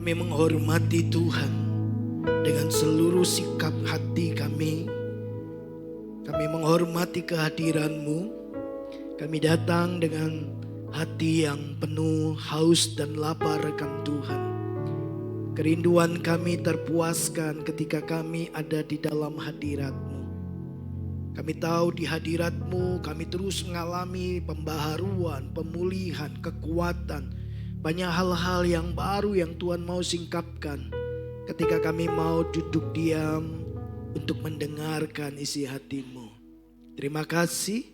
Kami menghormati Tuhan dengan seluruh sikap hati kami. Kami menghormati kehadiran-Mu. Kami datang dengan hati yang penuh haus dan lapar akan Tuhan. Kerinduan kami terpuaskan ketika kami ada di dalam hadirat-Mu. Kami tahu di hadirat-Mu kami terus mengalami pembaharuan, pemulihan, kekuatan. Banyak hal-hal yang baru yang Tuhan mau singkapkan ketika kami mau duduk diam untuk mendengarkan isi hati-Mu. Terima kasih,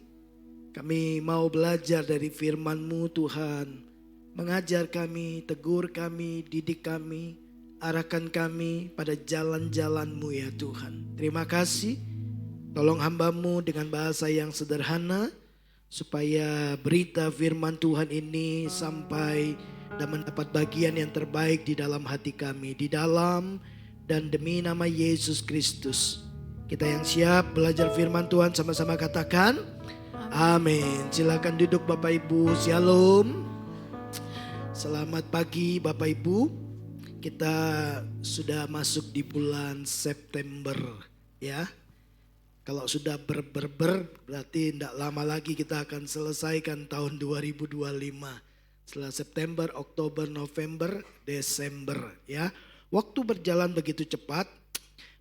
kami mau belajar dari firman-Mu Tuhan. Mengajar kami, tegur kami, didik kami, arahkan kami pada jalan-jalan-Mu ya Tuhan. Terima kasih, tolong hamba-Mu dengan bahasa yang sederhana, supaya berita firman Tuhan ini sampai dan mendapat bagian yang terbaik di dalam hati kami. Di dalam dan demi nama Yesus Kristus, kita yang siap belajar firman Tuhan sama-sama katakan amin. Silakan duduk Bapak Ibu. Shalom. Selamat pagi Bapak Ibu. Kita sudah masuk di bulan September ya. Kalau sudah berarti tidak lama lagi kita akan selesaikan tahun 2025. Setelah September, Oktober, November, Desember ya. Waktu berjalan begitu cepat.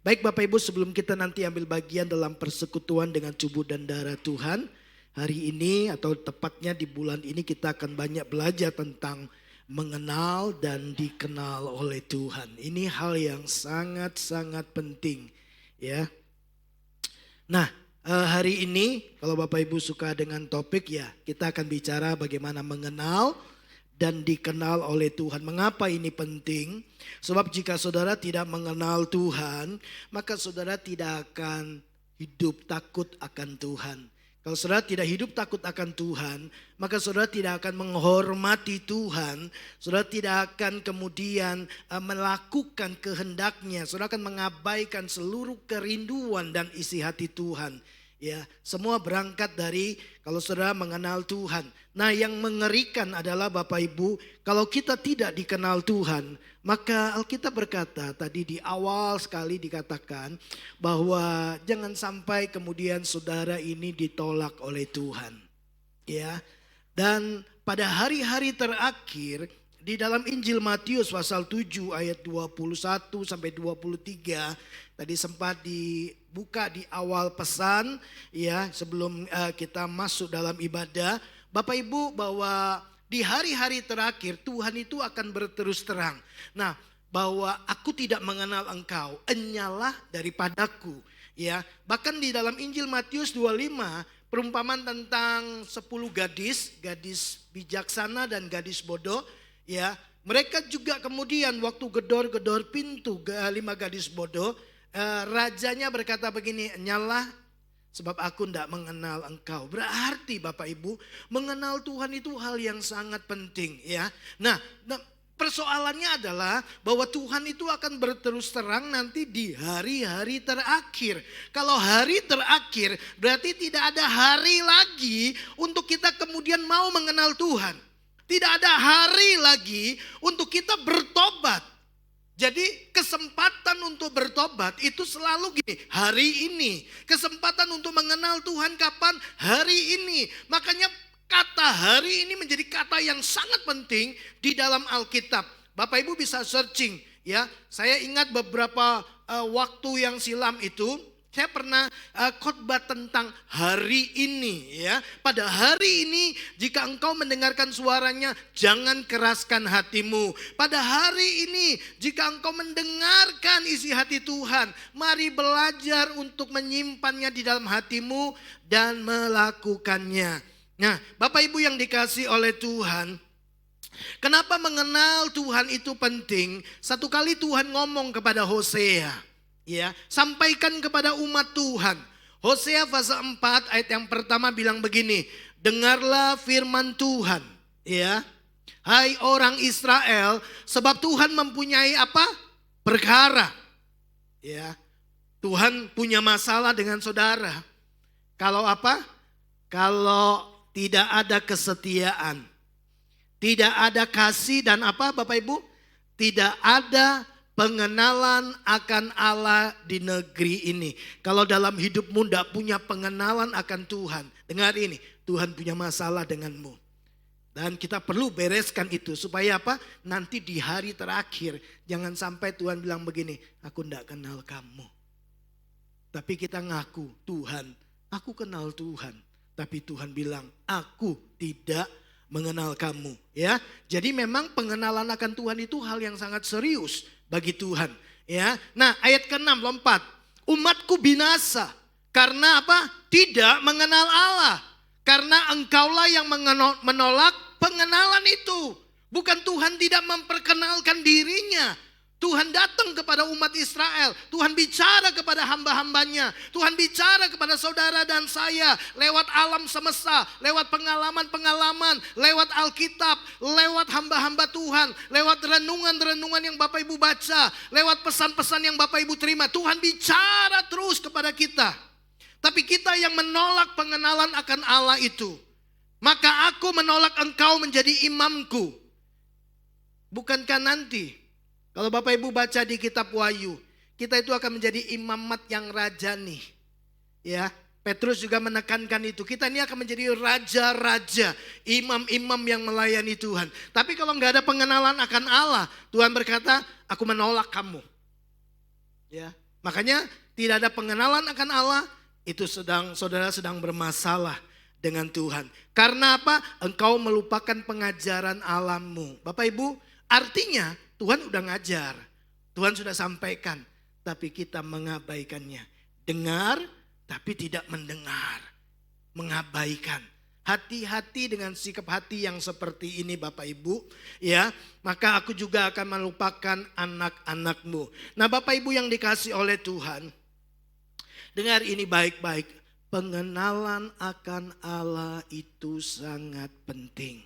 Baik Bapak Ibu, sebelum kita nanti ambil bagian dalam persekutuan dengan tubuh dan darah Tuhan, hari ini atau tepatnya di bulan ini kita akan banyak belajar tentang mengenal dan dikenal oleh Tuhan. Ini hal yang sangat-sangat penting ya. Nah, hari ini kalau Bapak Ibu suka dengan topik ya, kita akan bicara bagaimana mengenal dan dikenal oleh Tuhan. Mengapa ini penting? Sebab jika saudara tidak mengenal Tuhan, maka saudara tidak akan hidup takut akan Tuhan. Kalau saudara tidak hidup takut akan Tuhan, maka saudara tidak akan menghormati Tuhan. Saudara tidak akan kemudian melakukan kehendaknya. Saudara akan mengabaikan seluruh kerinduan dan isi hati Tuhan. Ya, semua berangkat dari kalau saudara mengenal Tuhan. Nah, yang mengerikan adalah Bapak Ibu, kalau kita tidak dikenal Tuhan, maka Alkitab berkata tadi di awal sekali dikatakan bahwa jangan sampai kemudian saudara ini ditolak oleh Tuhan. Ya. Dan pada hari-hari terakhir di dalam Injil Matius pasal 7 ayat 21 sampai 23 tadi sempat dibuka di awal pesan ya sebelum kita masuk dalam ibadah. Bapak Ibu, bahwa di hari-hari terakhir Tuhan itu akan berterus terang. Nah, bahwa aku tidak mengenal engkau, enyalah daripadaku. Ya, bahkan di dalam Injil Matius 25 perumpamaan tentang 10 gadis bijaksana dan gadis bodoh. Ya, mereka juga kemudian waktu gedor-gedor pintu 5 gadis bodoh, rajanya berkata begini, enyalah sebab aku tidak mengenal engkau. Berarti Bapak Ibu, mengenal Tuhan itu hal yang sangat penting ya. Nah, persoalannya adalah bahwa Tuhan itu akan berterus terang nanti di hari-hari terakhir. Kalau hari terakhir berarti tidak ada hari lagi untuk kita kemudian mau mengenal Tuhan. Tidak ada hari lagi untuk kita bertobat. Jadi kesempatan untuk bertobat itu selalu gini, hari ini. Kesempatan untuk mengenal Tuhan kapan? Hari ini. Makanya kata hari ini menjadi kata yang sangat penting di dalam Alkitab. Bapak Ibu bisa searching ya. Saya ingat beberapa waktu yang silam itu saya pernah khotbah tentang hari ini ya. Pada hari ini jika engkau mendengarkan suaranya, jangan keraskan hatimu. Pada hari ini jika engkau mendengarkan isi hati Tuhan, mari belajar untuk menyimpannya di dalam hatimu dan melakukannya. Nah, Bapak Ibu yang dikasihi oleh Tuhan, kenapa mengenal Tuhan itu penting? Satu kali Tuhan ngomong kepada Hosea. Ya, sampaikan kepada umat Tuhan. Hosea pasal 4 ayat yang pertama bilang begini, dengarlah firman Tuhan, ya. Hai orang Israel, sebab Tuhan mempunyai apa? Perkara. Ya. Tuhan punya masalah dengan saudara. Kalau apa? Kalau tidak ada kesetiaan, tidak ada kasih dan apa Bapak Ibu? tidak ada pengenalan akan Allah di negeri ini. Kalau dalam hidupmu tidak punya pengenalan akan Tuhan, dengar ini, Tuhan punya masalah denganmu. Dan kita perlu bereskan itu supaya apa? Nanti di hari terakhir jangan sampai Tuhan bilang begini, aku tidak kenal kamu. Tapi kita ngaku, Tuhan, aku kenal Tuhan. Tapi Tuhan bilang, aku tidak mengenal kamu. Ya, jadi memang pengenalan akan Tuhan itu hal yang sangat serius bagi Tuhan. Ya, nah ayat ke-6 lompat, umatku binasa karena apa? Tidak mengenal Allah. Karena engkaulah yang menolak pengenalan itu. Bukan Tuhan tidak memperkenalkan dirinya. Tuhan datang kepada umat Israel. Tuhan bicara kepada hamba-hambanya. Tuhan bicara kepada saudara dan saya. Lewat alam semesta. Lewat pengalaman-pengalaman. Lewat Alkitab. Lewat hamba-hamba Tuhan. Lewat renungan-renungan yang Bapak Ibu baca. Lewat pesan-pesan yang Bapak Ibu terima. Tuhan bicara terus kepada kita. Tapi kita yang menolak pengenalan akan Allah itu. Maka aku menolak engkau menjadi imamku. Bukankah nanti, kalau Bapak Ibu baca di kitab Wahyu, kita itu akan menjadi imamat yang rajani. Ya, Petrus juga menekankan itu. Kita ini akan menjadi raja-raja, imam-imam yang melayani Tuhan. Tapi kalau nggak ada pengenalan akan Allah, Tuhan berkata, aku menolak kamu. Ya, makanya tidak ada pengenalan akan Allah, itu saudara sedang bermasalah dengan Tuhan. Karena apa? Engkau melupakan pengajaran Allahmu. Bapak Ibu, artinya Tuhan udah ngajar. Tuhan sudah sampaikan. Tapi kita mengabaikannya. Dengar tapi tidak mendengar. Mengabaikan. Hati-hati dengan sikap hati yang seperti ini Bapak Ibu. Ya, maka aku juga akan melupakan anak-anakmu. Nah Bapak Ibu yang dikasih oleh Tuhan, dengar ini baik-baik. Pengenalan akan Allah itu sangat penting.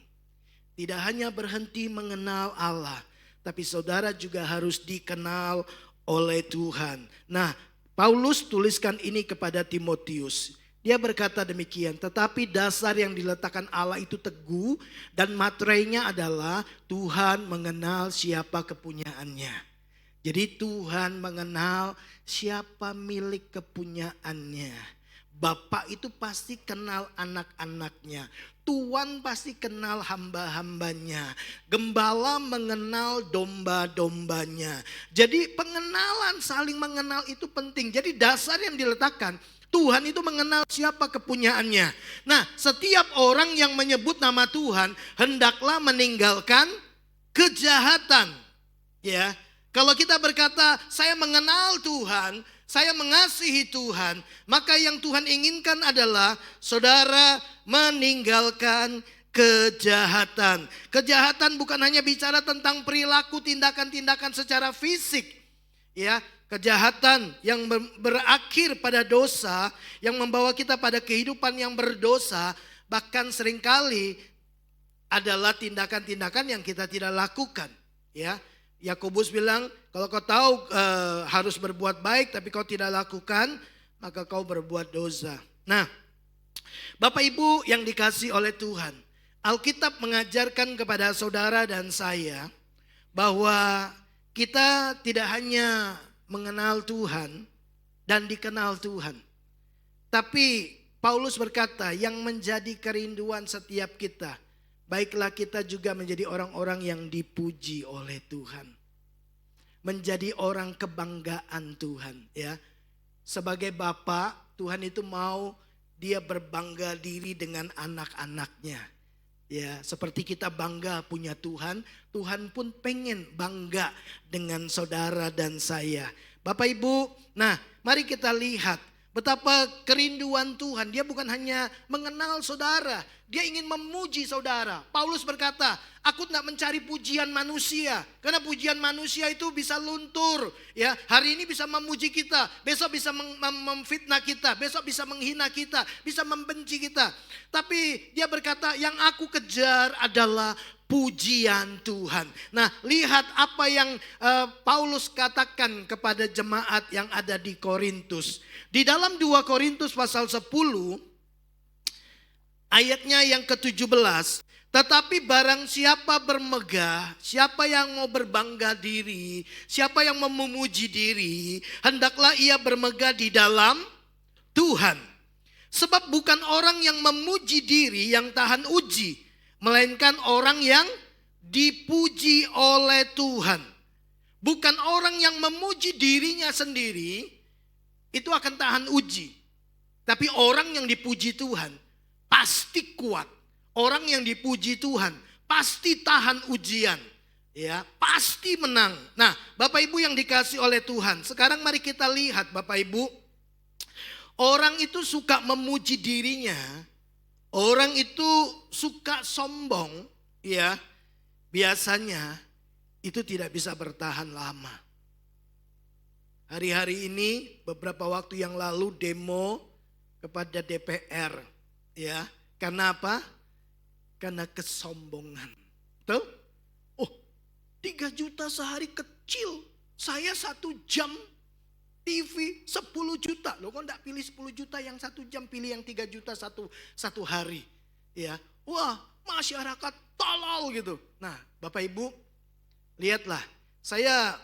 Tidak hanya berhenti mengenal Allah, tapi saudara juga harus dikenal oleh Tuhan. Nah, Paulus tuliskan ini kepada Timotius. Dia berkata demikian, tetapi dasar yang diletakkan Allah itu teguh dan materainya adalah Tuhan mengenal siapa kepunyaannya. Jadi Tuhan mengenal siapa milik kepunyaannya. Bapak itu pasti kenal anak-anaknya. Tuhan pasti kenal hamba-hambanya. Gembala mengenal domba-dombanya. Jadi pengenalan, saling mengenal itu penting. Jadi dasar yang diletakkan, Tuhan itu mengenal siapa kepunyaannya. Nah, setiap orang yang menyebut nama Tuhan hendaklah meninggalkan kejahatan. Ya. Kalau kita berkata, saya mengenal Tuhan, saya mengasihi Tuhan, maka yang Tuhan inginkan adalah saudara meninggalkan kejahatan. Kejahatan bukan hanya bicara tentang perilaku, tindakan-tindakan secara fisik. Ya, kejahatan yang berakhir pada dosa, yang membawa kita pada kehidupan yang berdosa, bahkan seringkali adalah tindakan-tindakan yang kita tidak lakukan. Ya. Yakobus bilang, kalau kau tahu harus berbuat baik tapi kau tidak lakukan, maka kau berbuat dosa. Nah, Bapak Ibu yang dikasih oleh Tuhan, Alkitab mengajarkan kepada saudara dan saya bahwa kita tidak hanya mengenal Tuhan dan dikenal Tuhan. Tapi Paulus berkata, yang menjadi kerinduan setiap kita, baiklah kita juga menjadi orang-orang yang dipuji oleh Tuhan. Menjadi orang kebanggaan Tuhan, ya. Sebagai Bapa, Tuhan itu mau dia berbangga diri dengan anak-anaknya. Ya, seperti kita bangga punya Tuhan, Tuhan pun pengen bangga dengan saudara dan saya. Bapak Ibu, nah mari kita lihat betapa kerinduan Tuhan. Dia bukan hanya mengenal saudara, dia ingin memuji saudara. Paulus berkata, aku tidak mencari pujian manusia, karena pujian manusia itu bisa luntur. Ya, hari ini bisa memuji kita, besok bisa memfitnah kita, besok bisa menghina kita, bisa membenci kita. Tapi dia berkata, yang aku kejar adalah pujian Tuhan. Nah, lihat apa yang Paulus katakan kepada jemaat yang ada di Korintus. Di dalam 2 Korintus pasal 10 ayatnya yang ke-17, Tetapi barang siapa bermegah, siapa yang mau berbangga diri, siapa yang mau memuji diri, hendaklah ia bermegah di dalam Tuhan. Sebab bukan orang yang memuji diri yang tahan uji, melainkan orang yang dipuji oleh Tuhan. Bukan orang yang memuji dirinya sendiri, itu akan tahan uji. Tapi orang yang dipuji Tuhan, pasti kuat. Orang yang dipuji Tuhan pasti tahan ujian, ya, pasti menang. Nah, Bapak Ibu yang dikasih oleh Tuhan, sekarang mari kita lihat Bapak Ibu, orang itu suka memuji dirinya, orang itu suka sombong, ya, biasanya itu tidak bisa bertahan lama. Hari-hari ini beberapa waktu yang lalu demo kepada DPR, ya, karena apa? Karena kesombongan. Betul? Oh, 3 juta sehari kecil. Saya 1 jam TV 10 juta. Loh kok enggak pilih 10 juta yang 1 jam, pilih yang 3 juta satu hari. Ya. Wah, masyarakat tolol gitu. Nah, Bapak Ibu, lihatlah. Saya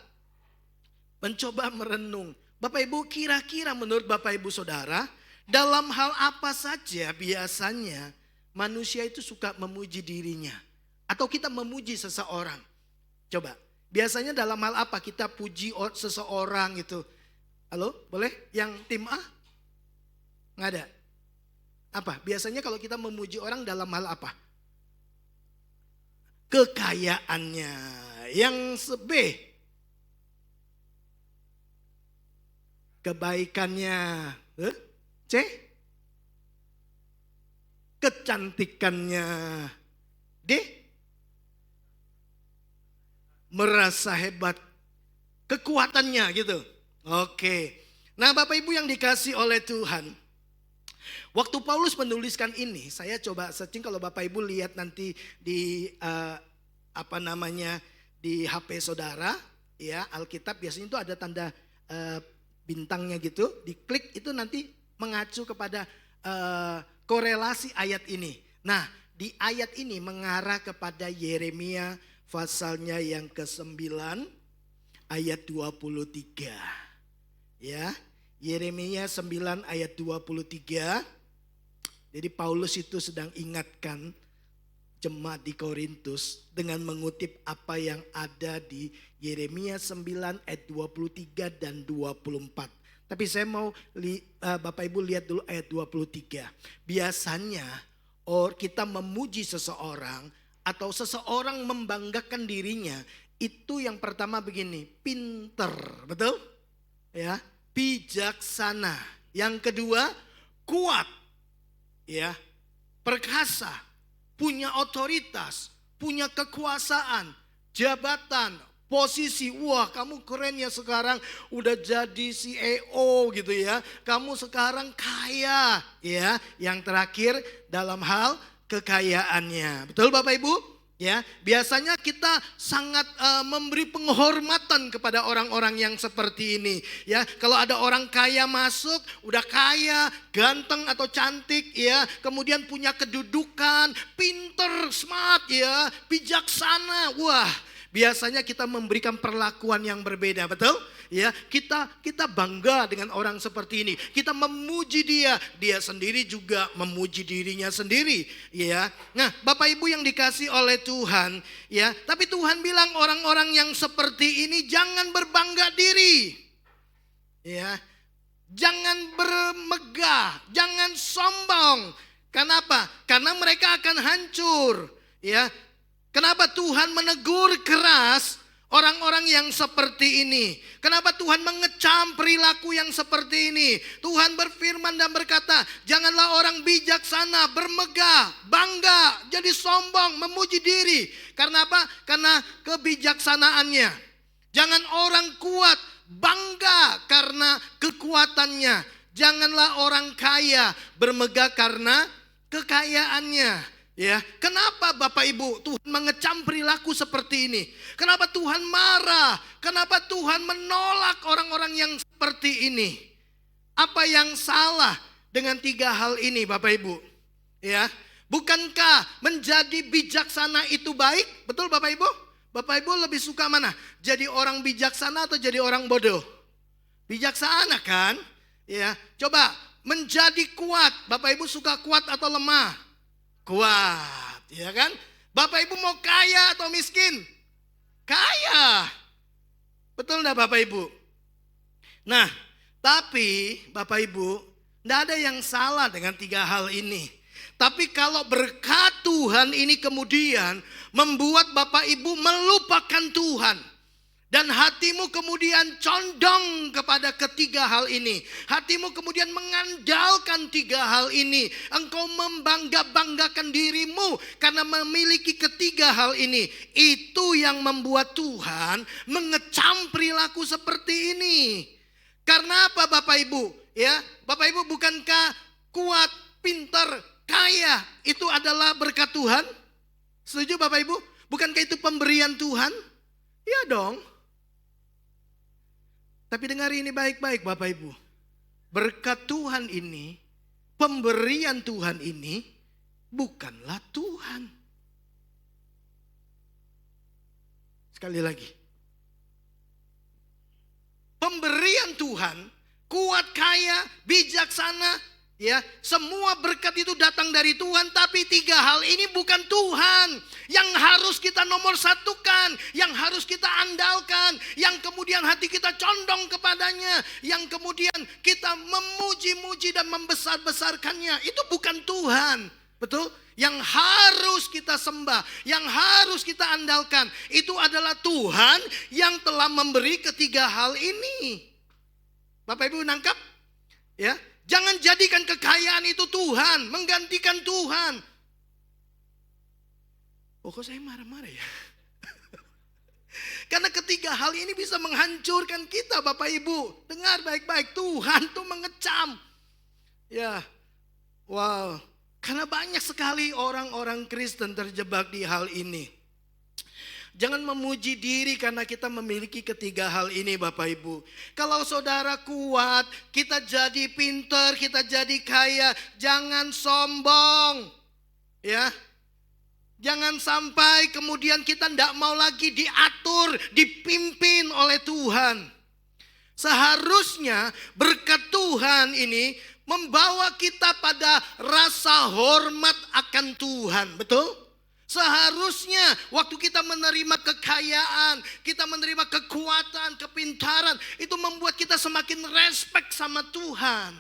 mencoba merenung. Bapak Ibu, kira-kira menurut Bapak Ibu Saudara, dalam hal apa saja biasanya manusia itu suka memuji dirinya? Atau kita memuji seseorang? Coba, biasanya dalam hal apa kita puji seseorang itu? Halo, boleh? Yang tim A? Nggak ada? Apa? Biasanya kalau kita memuji orang dalam hal apa? Kekayaannya. Yang B? Kebaikannya. C? Kecantikannya. D? Merasa hebat. Kekuatannya gitu. Oke. Nah, Bapak Ibu yang dikasih oleh Tuhan. Waktu Paulus menuliskan ini, saya coba searching, kalau Bapak Ibu lihat nanti di di HP saudara, ya, Alkitab biasanya itu ada tanda bintangnya gitu. Diklik itu nanti mengacu kepada korelasi ayat ini. Nah, di ayat ini mengarah kepada Yeremia pasalnya yang ke-9 ayat 23. Ya, Yeremia 9 ayat 23. Jadi Paulus itu sedang ingatkan jemaat di Korintus dengan mengutip apa yang ada di Yeremia 9 ayat 23 dan 24. Tapi saya mau Bapak Ibu lihat dulu ayat 23. Biasanya kita memuji seseorang atau seseorang membanggakan dirinya, itu yang pertama begini, pinter, betul? Ya, bijaksana. Yang kedua, kuat. Ya, perkasa, punya otoritas, punya kekuasaan, jabatan, posisi. Wah, kamu keren ya sekarang udah jadi CEO gitu ya. Kamu sekarang kaya, ya. Yang terakhir dalam hal kekayaannya. Betul Bapak Ibu? Ya, biasanya kita sangat memberi penghormatan kepada orang-orang yang seperti ini. Ya, kalau ada orang kaya masuk, udah kaya, ganteng atau cantik, ya, kemudian punya kedudukan, pinter, smart, ya, bijaksana. Wah, biasanya kita memberikan perlakuan yang berbeda, betul? Ya, kita bangga dengan orang seperti ini. Kita memuji dia, dia sendiri juga memuji dirinya sendiri, ya. Nah, Bapak Ibu yang dikasih oleh Tuhan, ya. Tapi Tuhan bilang orang-orang yang seperti ini jangan berbangga diri. Ya. Jangan bermegah, jangan sombong. Kenapa? Karena mereka akan hancur, ya. Kenapa Tuhan menegur keras orang-orang yang seperti ini? Kenapa Tuhan mengecam perilaku yang seperti ini? Tuhan berfirman dan berkata, janganlah orang bijaksana, bermegah, bangga, jadi sombong, memuji diri. Karena apa? Karena kebijaksanaannya. Jangan orang kuat, bangga karena kekuatannya. Janganlah orang kaya, bermegah karena kekayaannya. Ya, kenapa Bapak Ibu Tuhan mengecam perilaku seperti ini? Kenapa Tuhan marah? Kenapa Tuhan menolak orang-orang yang seperti ini? Apa yang salah dengan 3 hal ini Bapak Ibu? Ya, Bukankah menjadi bijaksana itu baik? Betul Bapak Ibu? Bapak Ibu lebih suka mana? Jadi orang bijaksana atau jadi orang bodoh? Bijaksana kan? Ya, coba menjadi kuat. Bapak Ibu suka kuat atau lemah? Kuat, ya kan? Bapak Ibu mau kaya atau miskin? Kaya. Betul enggak Bapak Ibu? Nah, tapi Bapak Ibu, tidak ada yang salah dengan 3 hal ini. Tapi kalau berkat Tuhan ini kemudian membuat Bapak Ibu melupakan Tuhan. Dan hatimu kemudian condong kepada ketiga hal ini. Hatimu kemudian mengandalkan 3 hal ini. Engkau membangga-banggakan dirimu karena memiliki ketiga hal ini. Itu yang membuat Tuhan mengecam perilaku seperti ini. Karena apa Bapak Ibu? Ya, Bapak Ibu, bukankah kuat, pintar, kaya itu adalah berkat Tuhan? Setuju Bapak Ibu? Bukankah itu pemberian Tuhan? Ya dong. Tapi dengar ini baik-baik Bapak Ibu. Berkat Tuhan ini, pemberian Tuhan ini bukanlah Tuhan. Sekali lagi. Pemberian Tuhan, kuat, kaya, bijaksana, ya, semua berkat itu datang dari Tuhan. Tapi 3 hal ini bukan Tuhan yang harus kita nomor satukan, yang harus kita andalkan, yang kemudian hati kita condong kepadanya, yang kemudian kita memuji-muji dan membesar-besarkannya. Itu bukan Tuhan, betul? Yang harus kita sembah, yang harus kita andalkan, itu adalah Tuhan yang telah memberi ketiga hal ini. Bapak Ibu nangkap? Ya, jangan jadikan kekayaan itu Tuhan, menggantikan Tuhan. Oh, kok saya marah-marah ya? Karena ketiga hal ini bisa menghancurkan kita Bapak Ibu. Dengar baik-baik, Tuhan tuh mengecam. Ya, wow. Karena banyak sekali orang-orang Kristen terjebak di hal ini. Jangan memuji diri karena kita memiliki ketiga hal ini Bapak Ibu. Kalau saudara kuat, kita jadi pintar, kita jadi kaya, jangan sombong. Ya. Jangan sampai kemudian kita tidak mau lagi diatur, dipimpin oleh Tuhan. Seharusnya berkat Tuhan ini membawa kita pada rasa hormat akan Tuhan, betul? Seharusnya waktu kita menerima kekayaan, kita menerima kekuatan, kepintaran, itu membuat kita semakin respect sama Tuhan.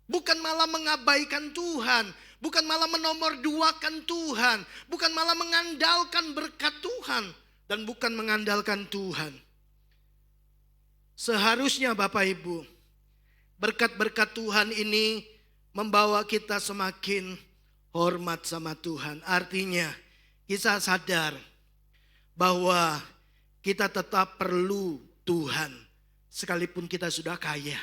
Bukan malah mengabaikan Tuhan, bukan malah menomorduakan Tuhan, bukan malah mengandalkan berkat Tuhan, dan bukan mengandalkan Tuhan. Seharusnya Bapak Ibu, berkat-berkat Tuhan ini membawa kita semakin hormat sama Tuhan. Artinya kita sadar bahwa kita tetap perlu Tuhan. Sekalipun kita sudah kaya,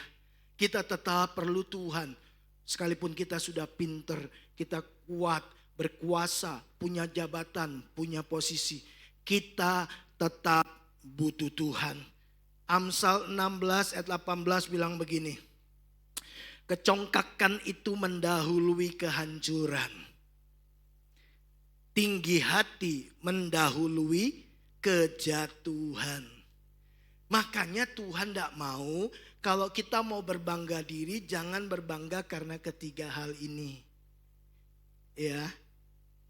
kita tetap perlu Tuhan. Sekalipun kita sudah pinter, kita kuat, berkuasa, punya jabatan, punya posisi, kita tetap butuh Tuhan. Amsal 16 ayat 18 bilang begini. Kecongkakan itu mendahului kehancuran. Tinggi hati mendahului kejatuhan. Makanya Tuhan tidak mau kalau kita mau berbangga diri, jangan berbangga karena ketiga hal ini. Ya.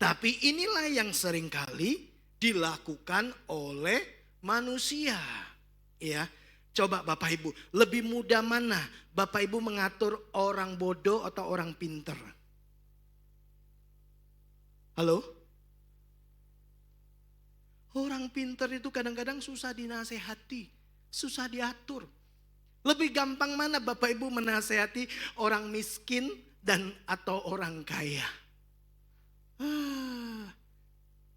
Tapi inilah yang seringkali dilakukan oleh manusia. Ya. Coba Bapak Ibu, lebih mudah mana Bapak Ibu mengatur orang bodoh atau orang pinter? Halo? Orang pinter itu kadang-kadang susah dinasehati, susah diatur. Lebih gampang mana Bapak Ibu menasehati orang miskin dan atau orang kaya?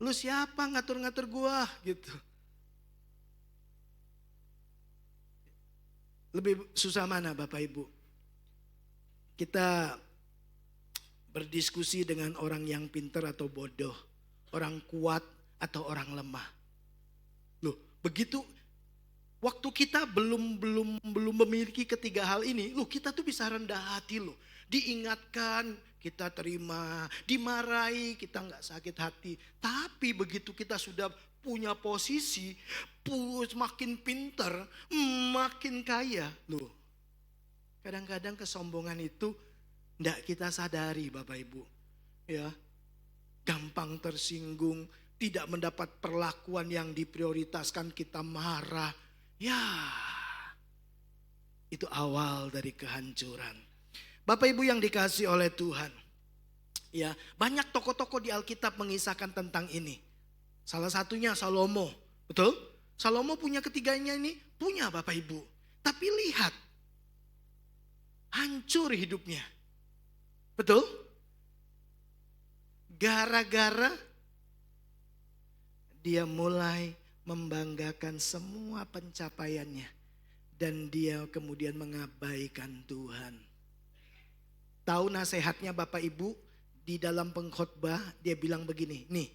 Lu siapa ngatur-ngatur gua gitu. Lebih susah mana Bapak Ibu? Kita berdiskusi dengan orang yang pintar atau bodoh, orang kuat atau orang lemah. Loh, begitu waktu kita belum memiliki ketiga hal ini, loh kita tuh bisa rendah hati loh. Diingatkan, kita terima, dimarahi kita nggak sakit hati. Tapi begitu kita sudah punya posisi, makin pinter, makin kaya. Loh, kadang-kadang kesombongan itu nggak kita sadari Bapak Ibu. Ya, gampang tersinggung, tidak mendapat perlakuan yang diprioritaskan, kita marah. Ya, itu awal dari kehancuran. Bapak Ibu yang dikasihi oleh Tuhan. Ya, banyak tokoh-tokoh di Alkitab mengisahkan tentang ini. Salah satunya Salomo. Betul? Salomo punya ketiganya ini, punya Bapak Ibu. Tapi lihat, hancur hidupnya. Betul? Gara-gara dia mulai membanggakan semua pencapaiannya. Dan dia kemudian mengabaikan Tuhan. Tahu nasihatnya Bapak Ibu di dalam pengkhotbah, dia bilang begini, nih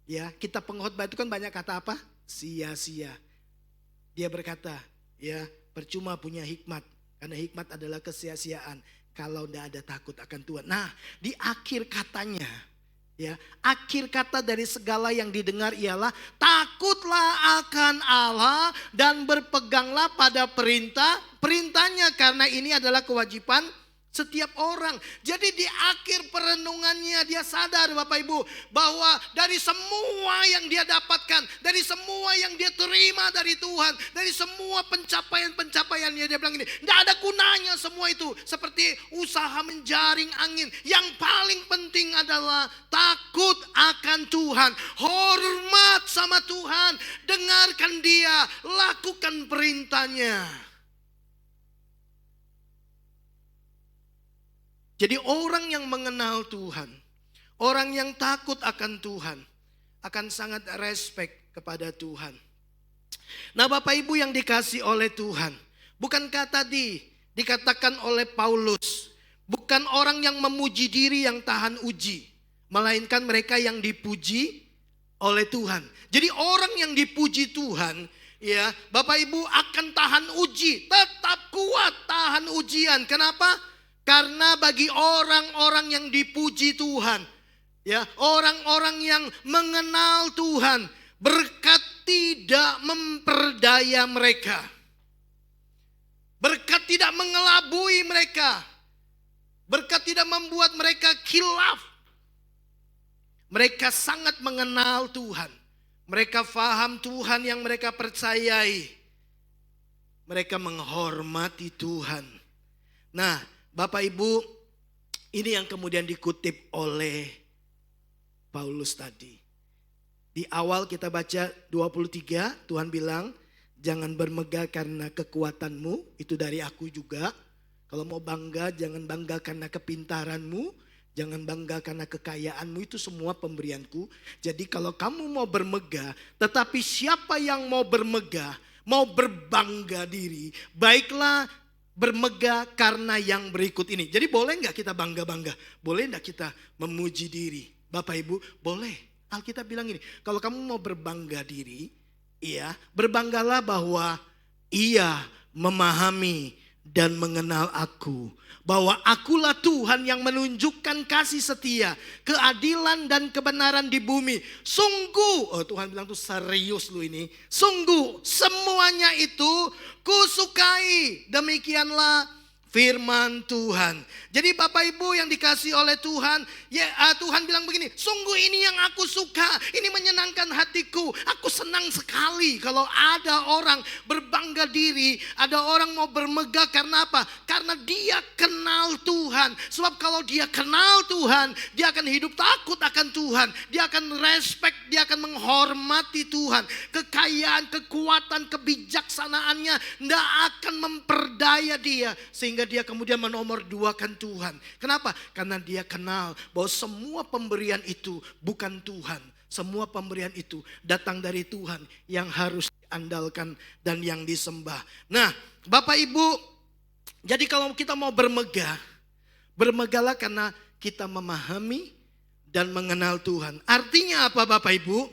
ya, kita pengkhotbah itu kan banyak kata apa? Sia-sia. Dia berkata, ya percuma punya hikmat, karena hikmat adalah kesia-siaan kalau tidak ada takut akan Tuhan. Nah, di akhir katanya, ya, akhir kata dari segala yang didengar ialah takutlah akan Allah dan berpeganglah pada perintahnya, karena ini adalah kewajiban setiap orang. Jadi di akhir perenungannya dia sadar Bapak Ibu bahwa dari semua yang dia dapatkan, dari semua yang dia terima dari Tuhan, dari semua pencapaian-pencapaiannya, dia bilang ini, tidak ada gunanya semua itu. Seperti usaha menjaring angin. Yang paling penting adalah takut akan Tuhan, hormat sama Tuhan, dengarkan dia, lakukan perintahnya. Jadi orang yang mengenal Tuhan, orang yang takut akan Tuhan, akan sangat respect kepada Tuhan. Nah Bapak Ibu yang dikasih oleh Tuhan, bukankah tadi dikatakan oleh Paulus, bukan orang yang memuji diri yang tahan uji, melainkan mereka yang dipuji oleh Tuhan. Jadi orang yang dipuji Tuhan, ya Bapak Ibu akan tahan uji, tetap kuat tahan ujian. Kenapa? Karena bagi orang-orang yang dipuji Tuhan, ya, orang-orang yang mengenal Tuhan, berkat tidak memperdaya mereka. Berkat tidak mengelabui mereka. Berkat tidak membuat mereka khilaf. Mereka sangat mengenal Tuhan. Mereka faham Tuhan yang mereka percayai. Mereka menghormati Tuhan. Nah, Bapak Ibu, ini yang kemudian dikutip oleh Paulus tadi. Di awal kita baca 23, Tuhan bilang, jangan bermegah karena kekuatanmu, itu dari aku juga. Kalau mau bangga, jangan bangga karena kepintaranmu, jangan bangga karena kekayaanmu, itu semua pemberianku. Jadi kalau kamu mau bermegah, tetapi siapa yang mau bermegah, mau berbangga diri, baiklah bermegah karena yang berikut ini. Jadi boleh nggak kita bangga-bangga? Boleh nggak kita memuji diri? Bapak Ibu, boleh. Alkitab bilang ini, kalau kamu mau berbangga diri, iya, berbanggalah bahwa ia memahami dan mengenal aku. Bahwa akulah Tuhan yang menunjukkan kasih setia, keadilan dan kebenaran di bumi. Sungguh, oh Tuhan bilang tuh serius lu ini. Sungguh semuanya itu kusukai. Demikianlah firman Tuhan. Jadi Bapak Ibu yang dikasih oleh Tuhan, ya Tuhan bilang begini, sungguh ini yang aku suka, ini menyenangkan hatiku. Aku senang sekali kalau ada orang berbangga diri, ada orang mau bermegah karena apa? Karena dia kenal Tuhan. Sebab kalau dia kenal Tuhan, dia akan hidup takut akan Tuhan. Dia akan respect, dia akan menghormati Tuhan. Kekayaan, kekuatan, kebijaksanaannya tidak akan memperdaya dia. Sehingga dia kemudian menomorduakan Tuhan. Kenapa? Karena dia kenal bahwa semua pemberian itu bukan Tuhan. Semua pemberian itu datang dari Tuhan yang harus diandalkan dan yang disembah. Nah, Bapak Ibu, jadi kalau kita mau bermegah, bermegahlah karena kita memahami dan mengenal Tuhan. Artinya apa Bapak Ibu?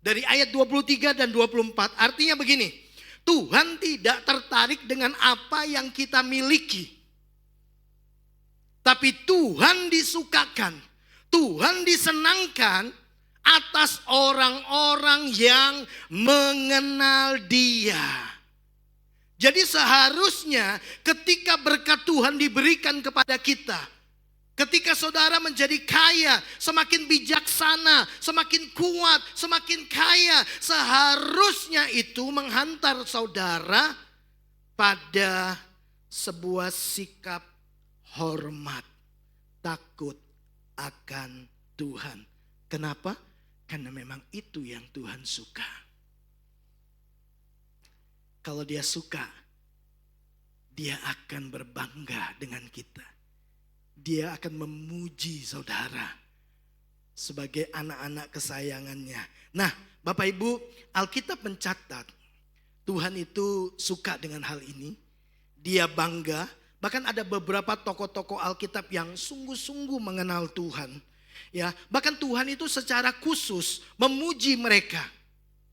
Dari ayat 23 dan 24, artinya begini. Tuhan tidak tertarik dengan apa yang kita miliki. Tapi Tuhan disukakan, Tuhan disenangkan atas orang-orang yang mengenal Dia. Jadi seharusnya ketika berkat Tuhan diberikan kepada kita, ketika saudara menjadi kaya, semakin bijaksana, semakin kuat, semakin kaya, seharusnya itu menghantar saudara pada sebuah sikap hormat, takut akan Tuhan. Kenapa? Karena memang itu yang Tuhan suka. Kalau Dia suka, Dia akan berbangga dengan kita. Dia akan memuji saudara sebagai anak-anak kesayangannya. Nah, Bapak Ibu, Alkitab mencatat Tuhan itu suka dengan hal ini. Dia bangga. Bahkan ada beberapa tokoh-tokoh Alkitab yang sungguh-sungguh mengenal Tuhan. Ya, bahkan Tuhan itu secara khusus memuji mereka.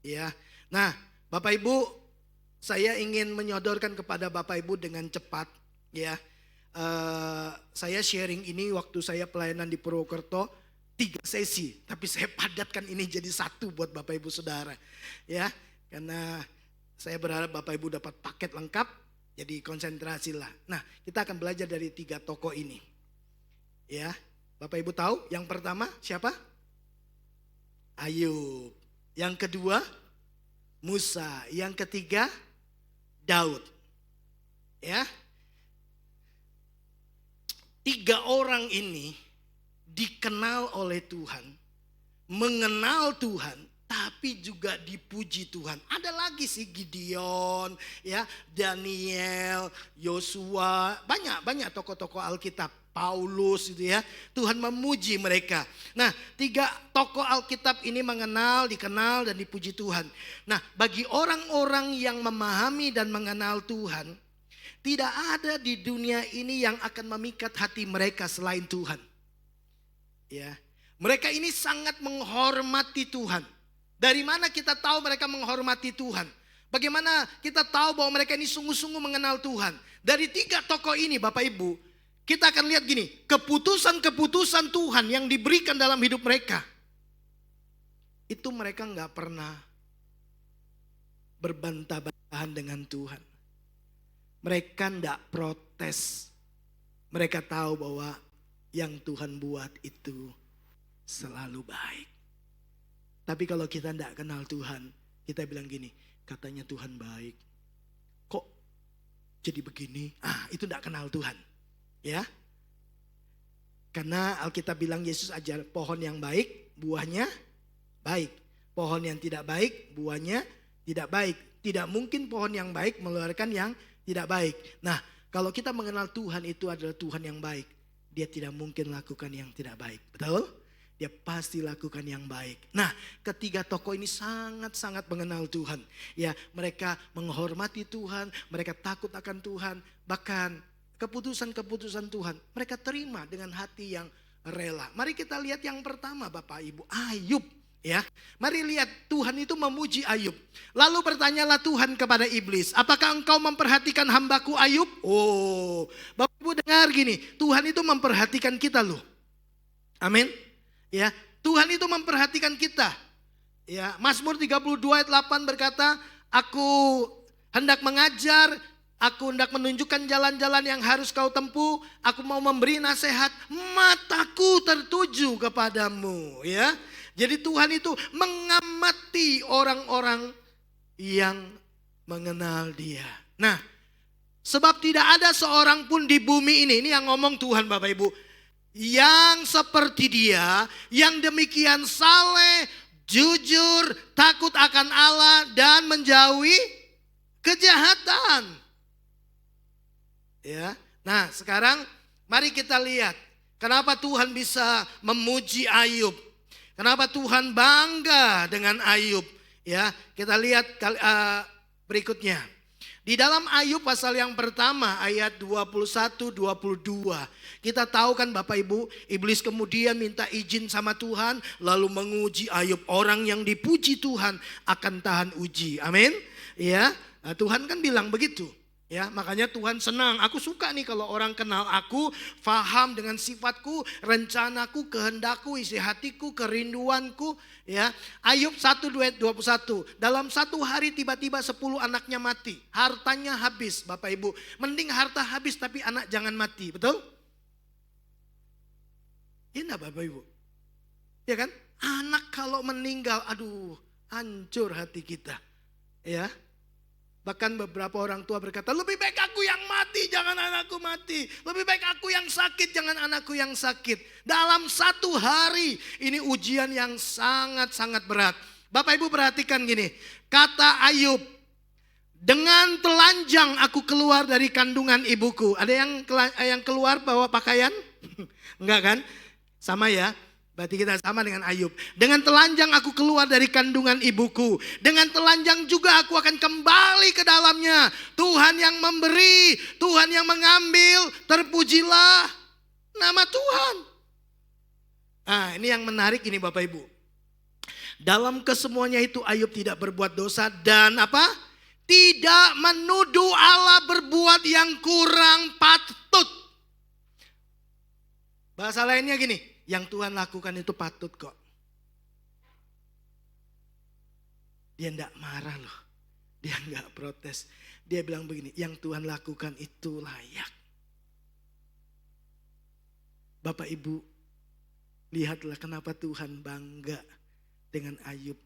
Ya. Nah, Bapak Ibu, saya ingin menyodorkan kepada Bapak Ibu dengan cepat, ya. Saya sharing ini waktu saya pelayanan di Purwokerto 3 sesi, tapi saya padatkan ini jadi 1 buat Bapak Ibu Saudara. Ya, karena saya berharap Bapak Ibu dapat paket lengkap. Jadi konsentrasilah. Nah, kita akan belajar dari 3 tokoh ini. Ya, Bapak Ibu tahu yang pertama siapa? Ayub. Yang kedua Musa. Yang ketiga Daud. Ya. 3 orang ini dikenal oleh Tuhan, mengenal Tuhan, tapi juga dipuji Tuhan. Ada lagi sih Gideon, ya, Daniel, Yosua, banyak tokoh-tokoh Alkitab, Paulus itu ya. Tuhan memuji mereka. Nah, 3 tokoh Alkitab ini mengenal, dikenal dan dipuji Tuhan. Nah, bagi orang-orang yang memahami dan mengenal Tuhan, tidak ada di dunia ini yang akan memikat hati mereka selain Tuhan. Ya, mereka ini sangat menghormati Tuhan. Dari mana kita tahu mereka menghormati Tuhan? Bagaimana kita tahu bahwa mereka ini sungguh-sungguh mengenal Tuhan? Dari 3 tokoh ini Bapak Ibu, kita akan lihat gini, keputusan-keputusan Tuhan yang diberikan dalam hidup mereka. Itu mereka gak pernah berbantah-bantahan dengan Tuhan. Mereka gak protes. Mereka tahu bahwa yang Tuhan buat itu selalu baik. Tapi kalau kita tidak kenal Tuhan, kita bilang gini, katanya Tuhan baik. Kok jadi begini? Itu tidak kenal Tuhan. Ya. Karena Alkitab bilang Yesus ajar pohon yang baik, buahnya baik. Pohon yang tidak baik, buahnya tidak baik. Tidak mungkin pohon yang baik mengeluarkan yang tidak baik. Nah, kalau kita mengenal Tuhan itu adalah Tuhan yang baik, Dia tidak mungkin lakukan yang tidak baik. Betul? Dia pasti lakukan yang baik. Nah, 3 tokoh ini sangat-sangat mengenal Tuhan. Ya, mereka menghormati Tuhan, mereka takut akan Tuhan. Bahkan keputusan-keputusan Tuhan mereka terima dengan hati yang rela. Mari kita lihat yang pertama Bapak Ibu, Ayub. Ya, mari lihat Tuhan itu memuji Ayub. Lalu bertanyalah Tuhan kepada iblis, apakah engkau memperhatikan hambaku Ayub? Oh, Bapak Ibu dengar gini, Tuhan itu memperhatikan kita loh. Amin. Ya, Tuhan itu memperhatikan kita. Ya, Mazmur 32 ayat 8 berkata, aku hendak mengajar, aku hendak menunjukkan jalan-jalan yang harus kau tempuh, aku mau memberi nasihat, mataku tertuju kepadamu. Ya, jadi Tuhan itu mengamati orang-orang yang mengenal Dia. Nah, sebab tidak ada seorang pun di bumi ini yang ngomong Tuhan Bapak Ibu, yang seperti Dia, yang demikian saleh, jujur, takut akan Allah dan menjauhi kejahatan. Ya. Nah, sekarang mari kita lihat kenapa Tuhan bisa memuji Ayub. Kenapa Tuhan bangga dengan Ayub? Ya, kita lihat berikutnya. Di dalam Ayub pasal yang pertama ayat 21-22. Kita tahu kan Bapak Ibu, iblis kemudian minta izin sama Tuhan lalu menguji Ayub. Orang yang dipuji Tuhan akan tahan uji. Amin. Ya, Tuhan kan bilang begitu. Ya, makanya Tuhan senang. Aku suka nih kalau orang kenal aku, faham dengan sifatku, rencanaku, kehendakku, isi hatiku, kerinduanku. Ya, Ayub 1:21. Dalam satu hari tiba-tiba 10 anaknya mati. Hartanya habis, Bapak Ibu. Mending harta habis tapi anak jangan mati, betul? Iya enggak Bapak Ibu? Ya kan? Anak kalau meninggal, aduh, hancur hati kita. Ya. Bahkan beberapa orang tua berkata, lebih baik aku yang mati, jangan anakku mati. Lebih baik aku yang sakit, jangan anakku yang sakit. Dalam satu hari, ini ujian yang sangat-sangat berat. Bapak Ibu perhatikan gini, kata Ayub, dengan telanjang aku keluar dari kandungan ibuku. Ada yang keluar bawa pakaian? Enggak kan? Sama ya. Berarti kita sama dengan Ayub. Dengan telanjang aku keluar dari kandungan ibuku. Dengan telanjang juga aku akan kembali ke dalamnya. Tuhan yang memberi, Tuhan yang mengambil, terpujilah nama Tuhan. Nah, ini yang menarik ini Bapak Ibu. Dalam kesemuanya itu Ayub tidak berbuat dosa dan apa? Tidak menuduh Allah berbuat yang kurang patut. Bahasa lainnya gini, yang Tuhan lakukan itu patut kok. Dia enggak marah loh. Dia enggak protes. Dia bilang begini, yang Tuhan lakukan itu layak. Bapak Ibu, lihatlah kenapa Tuhan bangga dengan Ayub.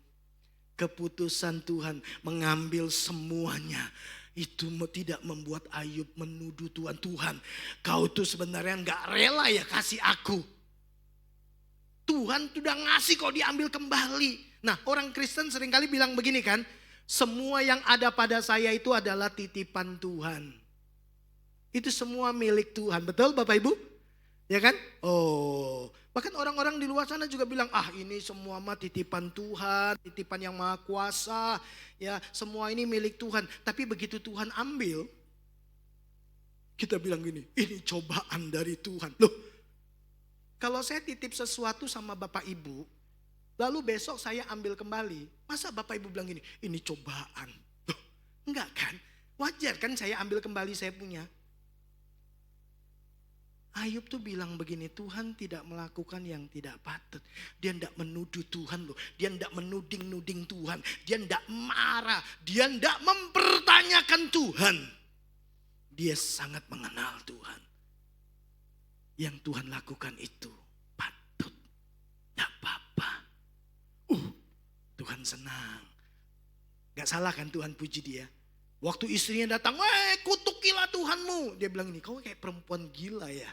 Keputusan Tuhan mengambil semuanya. Itu tidak membuat Ayub menuduh Tuhan. Tuhan, kau tuh sebenarnya enggak rela ya kasih aku. Tuhan sudah ngasih kok diambil kembali. Nah, orang Kristen seringkali bilang begini kan, semua yang ada pada saya itu adalah titipan Tuhan. Itu semua milik Tuhan, betul Bapak Ibu? Ya kan? Oh, bahkan orang-orang di luar sana juga bilang, ah ini semua mah titipan Tuhan, titipan yang maha kuasa. Ya, semua ini milik Tuhan. Tapi begitu Tuhan ambil, kita bilang gini, ini cobaan dari Tuhan. Loh, kalau saya titip sesuatu sama Bapak Ibu, lalu besok saya ambil kembali, masa Bapak Ibu bilang gini, ini cobaan? Loh, enggak kan? Wajar kan saya ambil kembali saya punya. Ayub tuh bilang begini, Tuhan tidak melakukan yang tidak patut. Dia tidak menuduh Tuhan loh. Dia tidak menuding-nuding Tuhan. Dia tidak marah. Dia tidak mempertanyakan Tuhan. Dia sangat mengenal Tuhan. Yang Tuhan lakukan itu patut. Tidak apa-apa. Tuhan senang. Gak salah kan Tuhan puji dia. Waktu istrinya datang, kutukilah Tuhanmu. Dia bilang ini, kau kayak perempuan gila ya.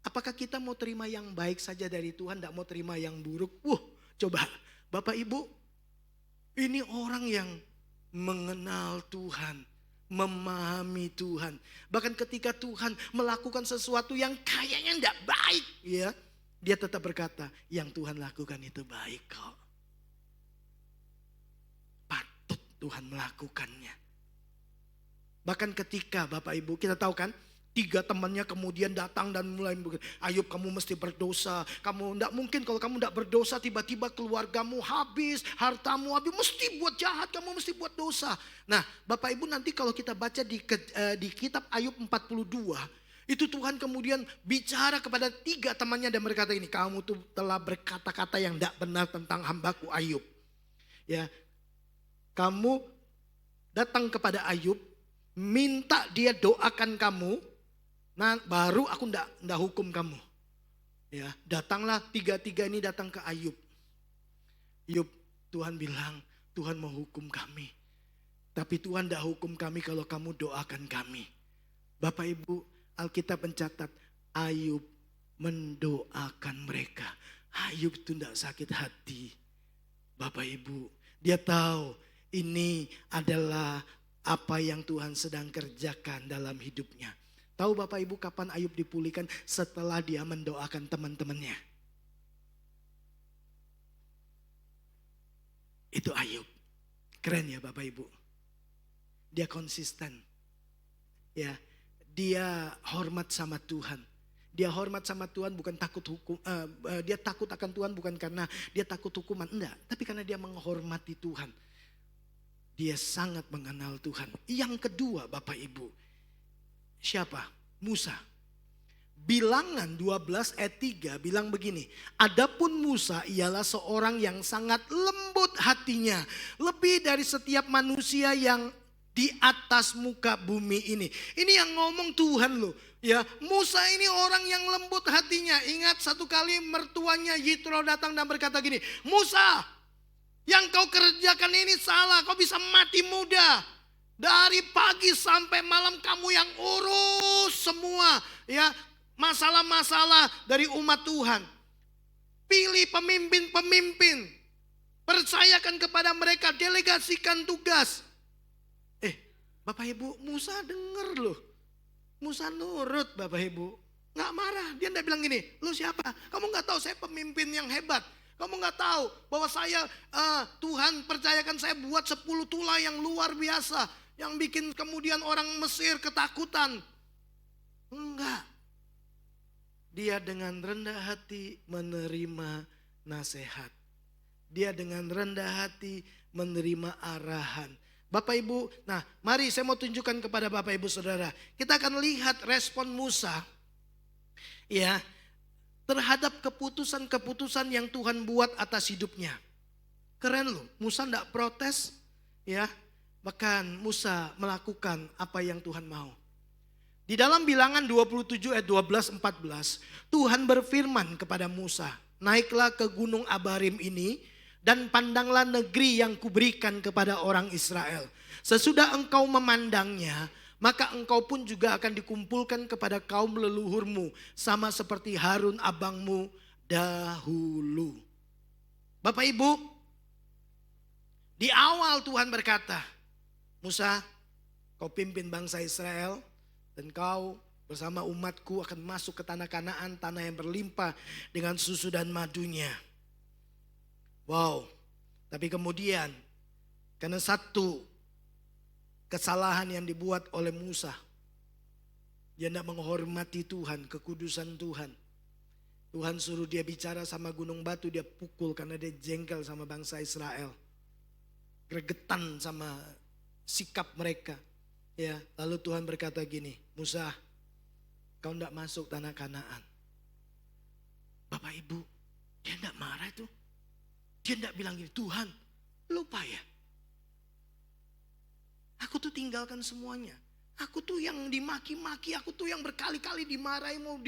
Apakah kita mau terima yang baik saja dari Tuhan, tidak mau terima yang buruk? Coba Bapak Ibu, ini orang yang mengenal Tuhan, memahami Tuhan. Bahkan ketika Tuhan melakukan sesuatu yang kayaknya tidak baik, ya, dia tetap berkata, yang Tuhan lakukan itu baik kok. Patut Tuhan melakukannya. Bahkan ketika Bapak Ibu, kita tahu kan, 3 temannya kemudian datang dan mulai berkata, Ayub kamu mesti berdosa. Kamu tidak mungkin kalau kamu tidak berdosa tiba-tiba keluargamu habis, hartamu habis. Mesti buat jahat, kamu mesti buat dosa. Nah Bapak Ibu nanti kalau kita baca di kitab Ayub 42. Itu Tuhan kemudian bicara kepada 3 temannya dan berkata ini, kamu tuh telah berkata-kata yang tidak benar tentang hambaku Ayub. Ya, kamu datang kepada Ayub, minta dia doakan kamu, nah baru aku ndak hukum kamu. Ya, datanglah 3 ini datang ke Ayub. Ayub, Tuhan bilang, Tuhan mau hukum kami. Tapi Tuhan ndak hukum kami kalau kamu doakan kami. Bapak Ibu, Alkitab mencatat Ayub mendoakan mereka. Ayub itu ndak sakit hati. Bapak Ibu, dia tahu ini adalah apa yang Tuhan sedang kerjakan dalam hidupnya. Tahu Bapak Ibu kapan Ayub dipulihkan? Setelah dia mendoakan teman-temannya. Itu Ayub. Keren ya Bapak Ibu. Dia konsisten. Ya, dia hormat sama Tuhan. Dia hormat sama Tuhan bukan takut hukum. Dia takut akan Tuhan bukan karena dia takut hukuman. Enggak, tapi karena dia menghormati Tuhan. Dia sangat mengenal Tuhan. Yang kedua Bapak Ibu, siapa? Musa. Bilangan 12 ayat 3 bilang begini. Adapun Musa ialah seorang yang sangat lembut hatinya. Lebih dari setiap manusia yang di atas muka bumi ini. Ini yang ngomong Tuhan loh. Ya, Musa ini orang yang lembut hatinya. Ingat satu kali mertuanya Yitro datang dan berkata gini. Musa, yang kau kerjakan ini salah, kau bisa mati muda. Dari pagi sampai malam kamu yang urus semua ya masalah-masalah dari umat Tuhan. Pilih pemimpin-pemimpin. Percayakan kepada mereka, delegasikan tugas. Bapak Ibu, Musa denger loh. Musa nurut Bapak Ibu. Gak marah, dia gak bilang gini, lu siapa? Kamu gak tahu saya pemimpin yang hebat. Kamu gak tahu bahwa saya Tuhan percayakan saya buat 10 tulah yang luar biasa. Yang bikin kemudian orang Mesir ketakutan. Enggak. Dia dengan rendah hati menerima nasihat. Dia dengan rendah hati menerima arahan. Bapak Ibu, nah mari saya mau tunjukkan kepada Bapak Ibu Saudara. Kita akan lihat respon Musa. Ya. Terhadap keputusan-keputusan yang Tuhan buat atas hidupnya. Keren loh, Musa enggak protes ya. Bahkan Musa melakukan apa yang Tuhan mau. Di dalam Bilangan 27 ayat 12-14, Tuhan berfirman kepada Musa, naiklah ke gunung Abarim ini dan pandanglah negeri yang kuberikan kepada orang Israel. Sesudah engkau memandangnya, maka engkau pun juga akan dikumpulkan kepada kaum leluhurmu. Sama seperti Harun abangmu dahulu. Bapak Ibu, di awal Tuhan berkata, Musa, kau pimpin bangsa Israel dan kau bersama umatku akan masuk ke tanah Kanaan, tanah yang berlimpah dengan susu dan madunya. Wow, tapi kemudian karena satu kesalahan yang dibuat oleh Musa. Dia tidak menghormati Tuhan, kekudusan Tuhan. Tuhan suruh dia bicara sama gunung batu, dia pukul karena dia jengkel sama bangsa Israel. Gregetan sama sikap mereka. Ya, lalu Tuhan berkata gini, Musa, kau tidak masuk tanah Kanaan. Bapak Ibu, dia tidak marah itu. Dia tidak bilang gini, Tuhan lupa ya. Aku tuh tinggalkan semuanya. Aku tuh yang dimaki-maki, aku tuh yang berkali-kali dimarahi, mau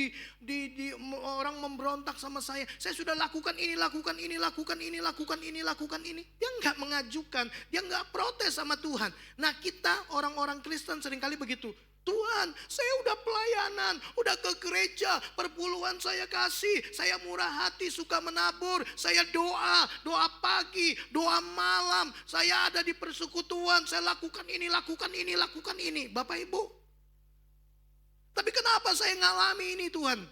orang memberontak sama saya. Saya sudah lakukan ini, lakukan ini, lakukan ini, lakukan ini, lakukan ini. Dia nggak mengajukan, dia nggak protes sama Tuhan. Nah kita orang-orang Kristen seringkali begitu. Tuhan, saya udah pelayanan, udah ke gereja, perpuluhan saya kasih, saya murah hati, suka menabur, saya doa pagi, doa malam, saya ada di persekutuan, saya lakukan ini, lakukan ini, lakukan ini. Bapak Ibu, tapi kenapa saya ngalami ini Tuhan?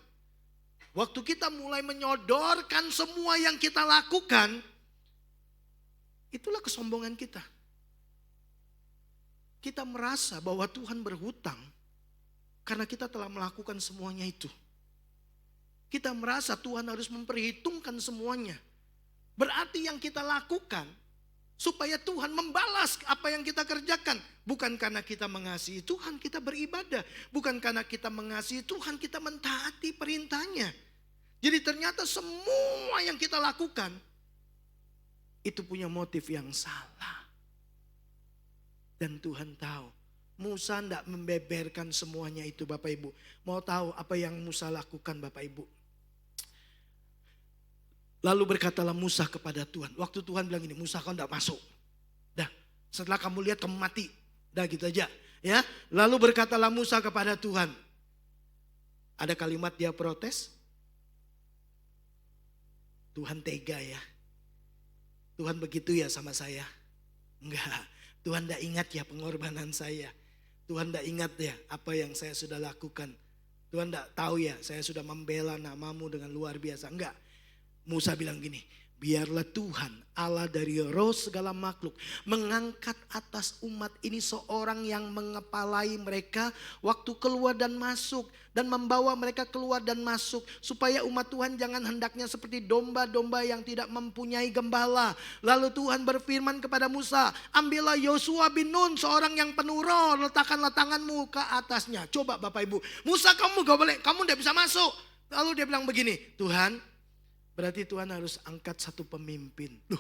Waktu kita mulai menyodorkan semua yang kita lakukan, itulah kesombongan kita. Kita merasa bahwa Tuhan berhutang karena kita telah melakukan semuanya itu. Kita merasa Tuhan harus memperhitungkan semuanya. Berarti yang kita lakukan supaya Tuhan membalas apa yang kita kerjakan. Bukan karena kita mengasihi Tuhan kita beribadah. Bukan karena kita mengasihi Tuhan kita mentaati perintahnya. Jadi ternyata semua yang kita lakukan itu punya motif yang salah. Dan Tuhan tahu. Musa tidak membeberkan semuanya itu Bapak Ibu. Mau tahu apa yang Musa lakukan Bapak Ibu? Lalu berkatalah Musa kepada Tuhan. Waktu Tuhan bilang ini, Musa kau tidak masuk. Dah, setelah kamu lihat kamu mati. Dah gitu aja. Ya. Lalu berkatalah Musa kepada Tuhan. Ada kalimat dia protes. Tuhan tega ya. Tuhan begitu ya sama saya. Enggak. Tuhan tidak ingat ya pengorbanan saya. Tuhan tidak ingat ya apa yang saya sudah lakukan. Tuhan tidak tahu ya saya sudah membela namamu dengan luar biasa. Enggak. Musa bilang gini, biarlah Tuhan Allah dari roh segala makhluk mengangkat atas umat ini seorang yang mengepalai mereka waktu keluar dan masuk, dan membawa mereka keluar dan masuk, supaya umat Tuhan jangan hendaknya seperti domba-domba yang tidak mempunyai gembala. Lalu Tuhan berfirman kepada Musa, ambillah Yosua bin Nun, seorang yang penuh roh, letakkanlah tanganmu ke atasnya. Coba Bapak Ibu, Musa kamu gak boleh, kamu tidak bisa masuk. Lalu dia bilang begini, Tuhan, berarti Tuhan harus angkat satu pemimpin. Loh,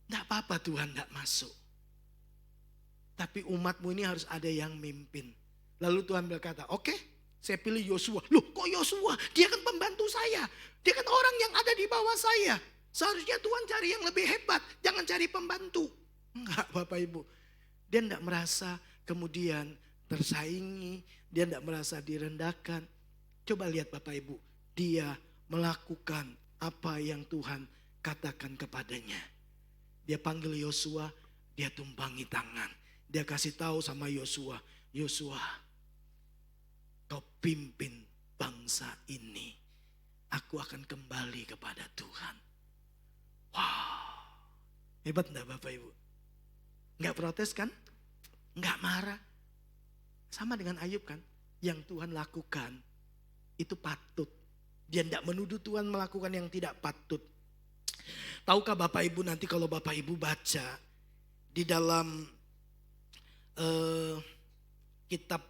tidak apa-apa Tuhan tidak masuk. Tapi umatmu ini harus ada yang mimpin. Lalu Tuhan berkata, oke, saya pilih Yosua. Loh kok Yosua? Dia kan pembantu saya. Dia kan orang yang ada di bawah saya. Seharusnya Tuhan cari yang lebih hebat. Jangan cari pembantu. Enggak Bapak Ibu. Dia tidak merasa kemudian tersaingi. Dia tidak merasa direndahkan. Coba lihat Bapak Ibu. Dia melakukan apa yang Tuhan katakan kepadanya. Dia panggil Yosua, dia tumpangi tangan. Dia kasih tahu sama Yosua, Yosua, kau pimpin bangsa ini. Aku akan kembali kepada Tuhan. Wow, hebat enggak Bapak Ibu? Enggak protes kan? Enggak marah. Sama dengan Ayub kan? Yang Tuhan lakukan itu patut. Dia tidak menuduh Tuhan melakukan yang tidak patut. Tahukah Bapak Ibu, nanti kalau Bapak Ibu baca di dalam kitab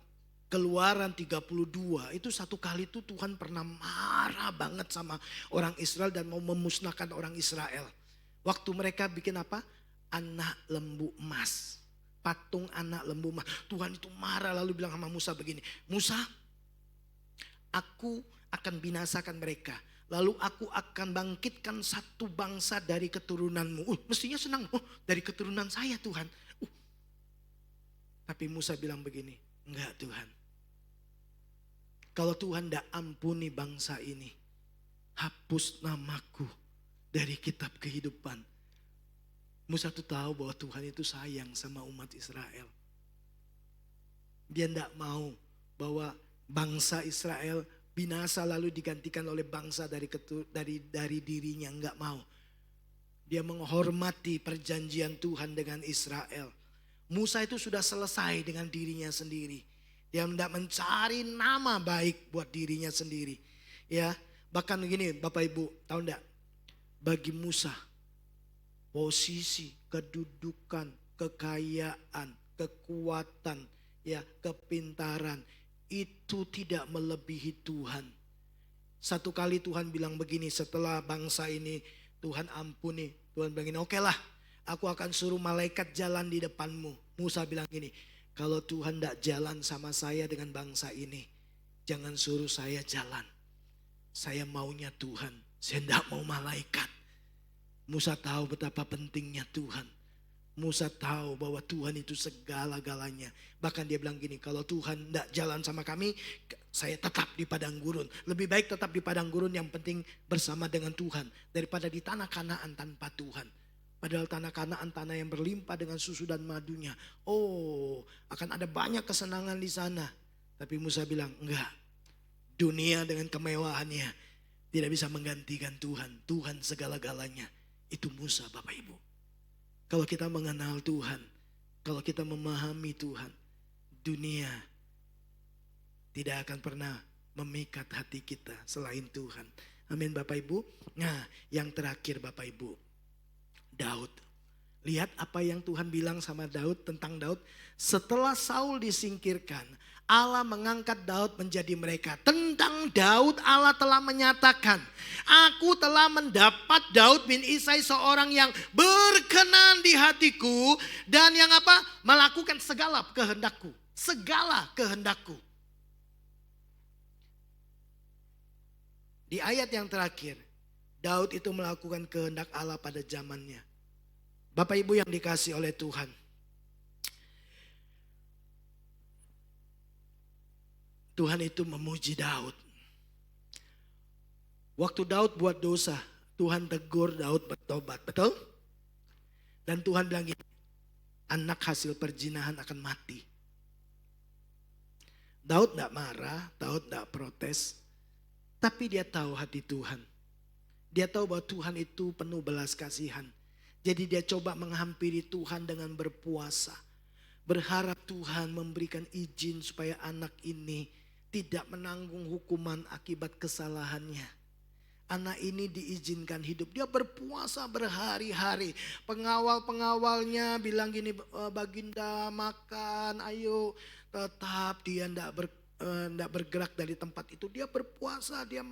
Keluaran 32, itu satu kali itu Tuhan pernah marah banget sama orang Israel dan mau memusnahkan orang Israel. Waktu mereka bikin apa? Anak lembu emas. Patung anak lembu emas. Tuhan itu marah lalu bilang sama Musa begini, Musa, aku akan binasakan mereka. Lalu aku akan bangkitkan satu bangsa dari keturunanmu. Mestinya senang. Dari keturunan saya Tuhan. Tapi Musa bilang begini, enggak Tuhan. Kalau Tuhan tidak ampuni bangsa ini, hapus namaku dari kitab kehidupan. Musa tuh tahu bahwa Tuhan itu sayang sama umat Israel. Dia tidak mau bahwa bangsa Israel binasa lalu digantikan oleh bangsa dari dirinya, enggak mau. Dia menghormati perjanjian Tuhan dengan Israel. Musa itu sudah selesai dengan dirinya sendiri. Dia tidak mencari nama baik buat dirinya sendiri. Ya, bahkan begini Bapak Ibu, tahu enggak? Bagi Musa, posisi, kedudukan, kekayaan, kekuatan, ya, kepintaran itu tidak melebihi Tuhan. Satu kali Tuhan bilang begini, setelah bangsa ini Tuhan ampuni, Tuhan bilang gini, oke lah, aku akan suruh malaikat jalan di depanmu. Musa bilang gini, kalau Tuhan tidak jalan sama saya dengan bangsa ini, jangan suruh saya jalan. Saya maunya Tuhan, saya tidak mau malaikat. Musa tahu betapa pentingnya Tuhan. Musa tahu bahwa Tuhan itu segala-galanya. Bahkan dia bilang gini, kalau Tuhan tidak jalan sama kami, saya tetap di padang gurun. Lebih baik tetap di padang gurun, yang penting bersama dengan Tuhan, daripada di tanah Kanaan tanpa Tuhan. Padahal tanah Kanaan tanah yang berlimpah dengan susu dan madunya. Oh, akan ada banyak kesenangan di sana. Tapi Musa bilang, enggak. Dunia dengan kemewahannya tidak bisa menggantikan Tuhan. Tuhan segala-galanya. Itu Musa Bapak Ibu. Kalau kita mengenal Tuhan, kalau kita memahami Tuhan, dunia tidak akan pernah memikat hati kita selain Tuhan. Amin Bapak Ibu. Nah, yang terakhir Bapak Ibu, Daud. Lihat apa yang Tuhan bilang sama Daud tentang Daud. Setelah Saul disingkirkan, Allah mengangkat Daud menjadi mereka. Tentang Daud Allah telah menyatakan, aku telah mendapat Daud bin Isai seorang yang berkenan di hatiku. Dan yang apa? Melakukan segala kehendakku. Segala kehendakku. Di ayat yang terakhir, Daud itu melakukan kehendak Allah pada zamannya. Bapak Ibu yang dikasih oleh Tuhan. Tuhan itu memuji Daud. Waktu Daud buat dosa, Tuhan tegur Daud bertobat, betul? Dan Tuhan bilang gini, anak hasil perzinahan akan mati. Daud tidak marah, Daud tidak protes. Tapi dia tahu hati Tuhan. Dia tahu bahwa Tuhan itu penuh belas kasihan. Jadi dia coba menghampiri Tuhan dengan berpuasa. Berharap Tuhan memberikan izin supaya anak ini tidak menanggung hukuman akibat kesalahannya. Anak ini diizinkan hidup. Dia berpuasa berhari-hari. Pengawal-pengawalnya bilang gini, Baginda makan, ayo. Tetap dia tidak bergerak dari tempat itu. Dia berpuasa, dia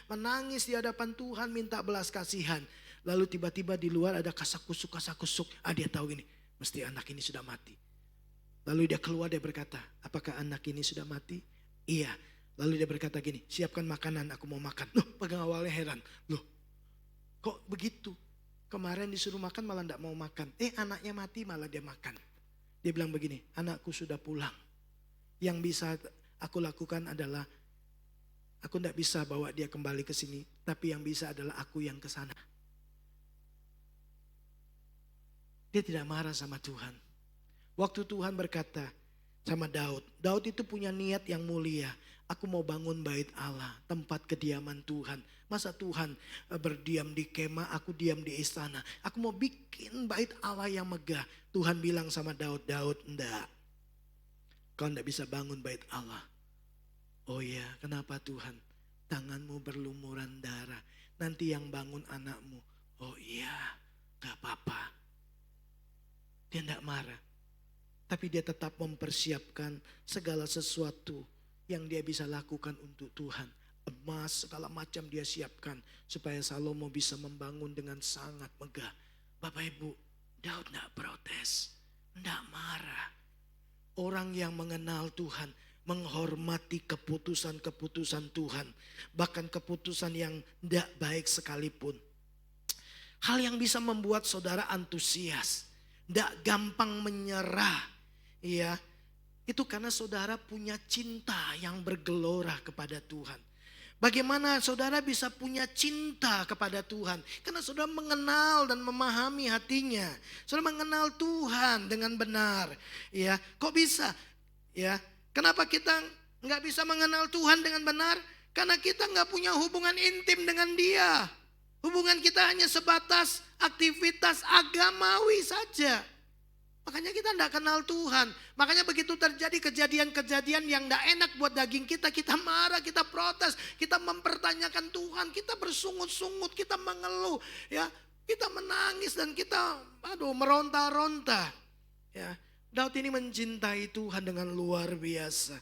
menangis di hadapan Tuhan, minta belas kasihan. Lalu tiba-tiba di luar ada kasak-kusuk. Dia tahu gini, mesti anak ini sudah mati. Lalu dia keluar, dia berkata, apakah anak ini sudah mati? Iya. Lalu dia berkata gini, siapkan makanan, aku mau makan. Loh, pengawalnya heran. Loh, kok begitu? Kemarin disuruh makan malah tidak mau makan. Anaknya mati malah dia makan. Dia bilang begini, anakku sudah pulang. Yang bisa aku lakukan adalah, aku tidak bisa bawa dia kembali ke sini. Tapi yang bisa adalah aku yang ke sana. Dia tidak marah sama Tuhan. Waktu Tuhan berkata sama Daud. Daud itu punya niat yang mulia. Aku mau bangun bait Allah, tempat kediaman Tuhan. Masa Tuhan berdiam di kemah, aku diam di istana. Aku mau bikin bait Allah yang megah. Tuhan bilang sama Daud, Daud enggak. Kau enggak bisa bangun bait Allah. Oh ya, kenapa Tuhan? Tanganmu berlumuran darah. Nanti yang bangun anakmu. Oh iya, gak apa-apa. Dia enggak marah. Tapi dia tetap mempersiapkan segala sesuatu yang dia bisa lakukan untuk Tuhan. Emas segala macam dia siapkan supaya Salomo bisa membangun dengan sangat megah. Bapak Ibu, Daud tidak protes, tidak marah. Orang yang mengenal Tuhan menghormati keputusan-keputusan Tuhan. Bahkan keputusan yang tidak baik sekalipun. Hal yang bisa membuat saudara antusias, tidak gampang menyerah. Ya, itu karena saudara punya cinta yang bergelora kepada Tuhan. Bagaimana saudara bisa punya cinta kepada Tuhan? Karena saudara mengenal dan memahami hatinya. Saudara mengenal Tuhan dengan benar. Ya, kok bisa? Ya, kenapa kita nggak bisa mengenal Tuhan dengan benar? Karena kita nggak punya hubungan intim dengan Dia. Hubungan kita hanya sebatas aktivitas agamawi saja. Makanya kita tidak kenal Tuhan. Makanya begitu terjadi kejadian-kejadian yang tidak enak buat daging kita. Kita marah, kita protes, kita mempertanyakan Tuhan. Kita bersungut-sungut, kita mengeluh. Ya, kita menangis dan kita meronta-ronta. Ya, Daud ini mencintai Tuhan dengan luar biasa.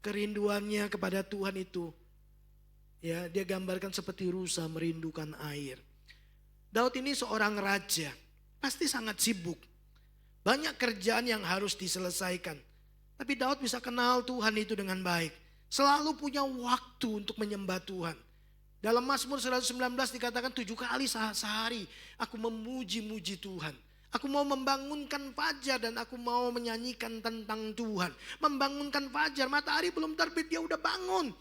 Kerinduannya kepada Tuhan itu, ya, dia gambarkan seperti rusa merindukan air. Daud ini seorang raja, pasti sangat sibuk. Banyak kerjaan yang harus diselesaikan. Tapi Daud bisa kenal Tuhan itu dengan baik. Selalu punya waktu untuk menyembah Tuhan. Dalam Mazmur 119 dikatakan 7 kali sehari aku memuji-muji Tuhan. Aku mau membangunkan fajar dan aku mau menyanyikan tentang Tuhan. Membangunkan fajar, matahari belum terbit dia udah bangun.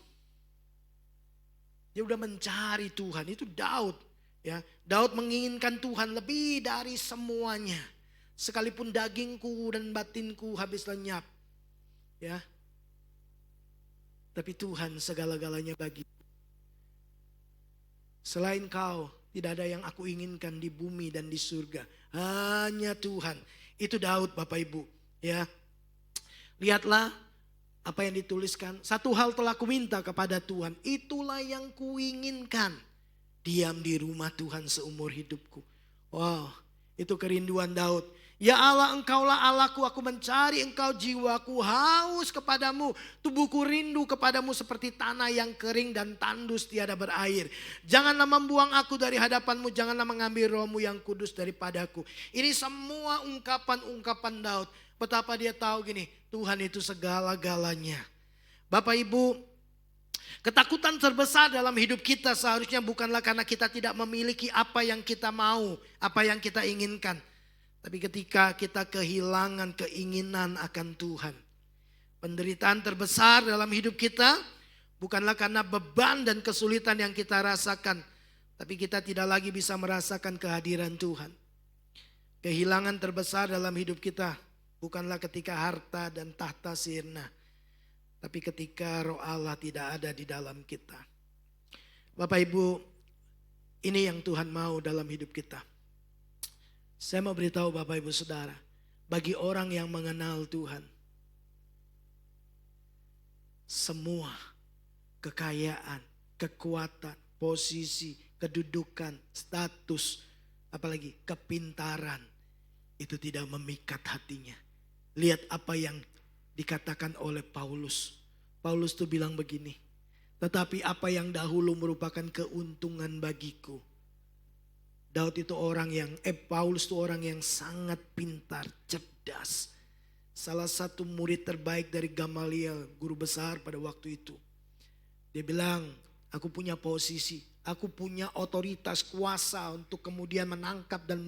Dia udah mencari Tuhan, itu Daud. Ya, Daud menginginkan Tuhan lebih dari semuanya. Sekalipun dagingku dan batinku habis lenyap. Ya. Tapi Tuhan segala-galanya bagi. Selain Kau, tidak ada yang aku inginkan di bumi dan di surga. Hanya Tuhan. Itu Daud Bapak Ibu. Ya. Lihatlah apa yang dituliskan. Satu hal telah kuminta kepada Tuhan. Itulah yang kuinginkan. Diam di rumah Tuhan seumur hidupku. Wow, itu kerinduan Daud. Ya Allah, Engkaulah Allahku, aku mencari Engkau, jiwaku haus kepadamu. Tubuhku rindu kepadamu seperti tanah yang kering dan tandus tiada berair. Janganlah membuang aku dari hadapanmu, janganlah mengambil rohmu yang kudus daripadaku. Ini semua ungkapan-ungkapan Daud. Betapa dia tahu gini, Tuhan itu segala-galanya. Bapak Ibu, ketakutan terbesar dalam hidup kita seharusnya bukanlah karena kita tidak memiliki apa yang kita mau, apa yang kita inginkan. Tapi ketika kita kehilangan keinginan akan Tuhan. Penderitaan terbesar dalam hidup kita bukanlah karena beban dan kesulitan yang kita rasakan. Tapi kita tidak lagi bisa merasakan kehadiran Tuhan. Kehilangan terbesar dalam hidup kita bukanlah ketika harta dan tahta sirna. Tapi ketika roh Allah tidak ada di dalam kita. Bapak Ibu, Ini yang Tuhan mau dalam hidup kita. Saya mau beritahu Bapak Ibu Saudara, bagi orang yang mengenal Tuhan, semua kekayaan, kekuatan, posisi, kedudukan, status, apalagi kepintaran, itu tidak memikat hatinya. Lihat apa yang dikatakan oleh Paulus. Paulus tuh bilang begini, tetapi apa yang dahulu merupakan keuntungan bagiku. Paulus itu orang yang sangat pintar, cerdas. Salah satu murid terbaik dari Gamaliel, guru besar pada waktu itu. Dia bilang, aku punya posisi, aku punya otoritas, kuasa untuk kemudian menangkap dan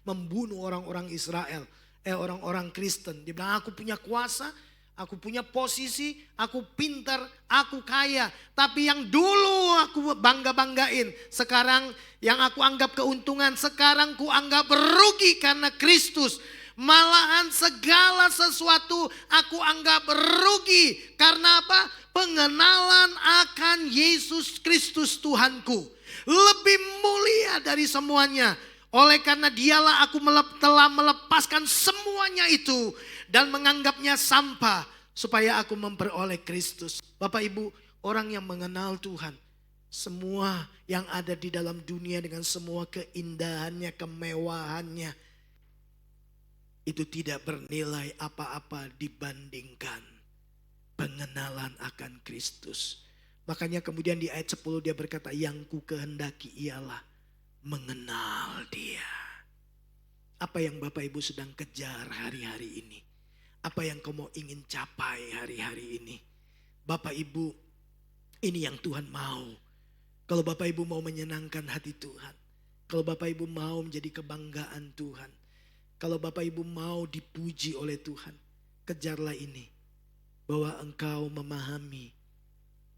membunuh orang-orang Israel. Orang-orang Kristen. Dia bilang, aku punya kuasa, aku punya posisi, aku pintar, aku kaya. Tapi yang dulu aku bangga-banggain, sekarang yang aku anggap keuntungan, sekarang ku anggap rugi karena Kristus. Malahan segala sesuatu aku anggap rugi. Karena apa? Pengenalan akan Yesus Kristus Tuhanku. Lebih mulia dari semuanya. Oleh karena dialah aku telah melepaskan semuanya itu. Dan menganggapnya sampah supaya aku memperoleh Kristus. Bapak Ibu, orang yang mengenal Tuhan, semua yang ada di dalam dunia dengan semua keindahannya, kemewahannya, itu tidak bernilai apa-apa dibandingkan pengenalan akan Kristus. Makanya kemudian di ayat 10 dia berkata, yang ku kehendaki ialah mengenal Dia. Apa yang Bapak Ibu sedang kejar hari-hari ini? Apa yang kamu ingin capai hari-hari ini? Bapak Ibu, ini yang Tuhan mau. Kalau Bapak Ibu mau menyenangkan hati Tuhan. Kalau Bapak Ibu mau menjadi kebanggaan Tuhan. Kalau Bapak Ibu mau dipuji oleh Tuhan. Kejarlah ini. Bahwa engkau memahami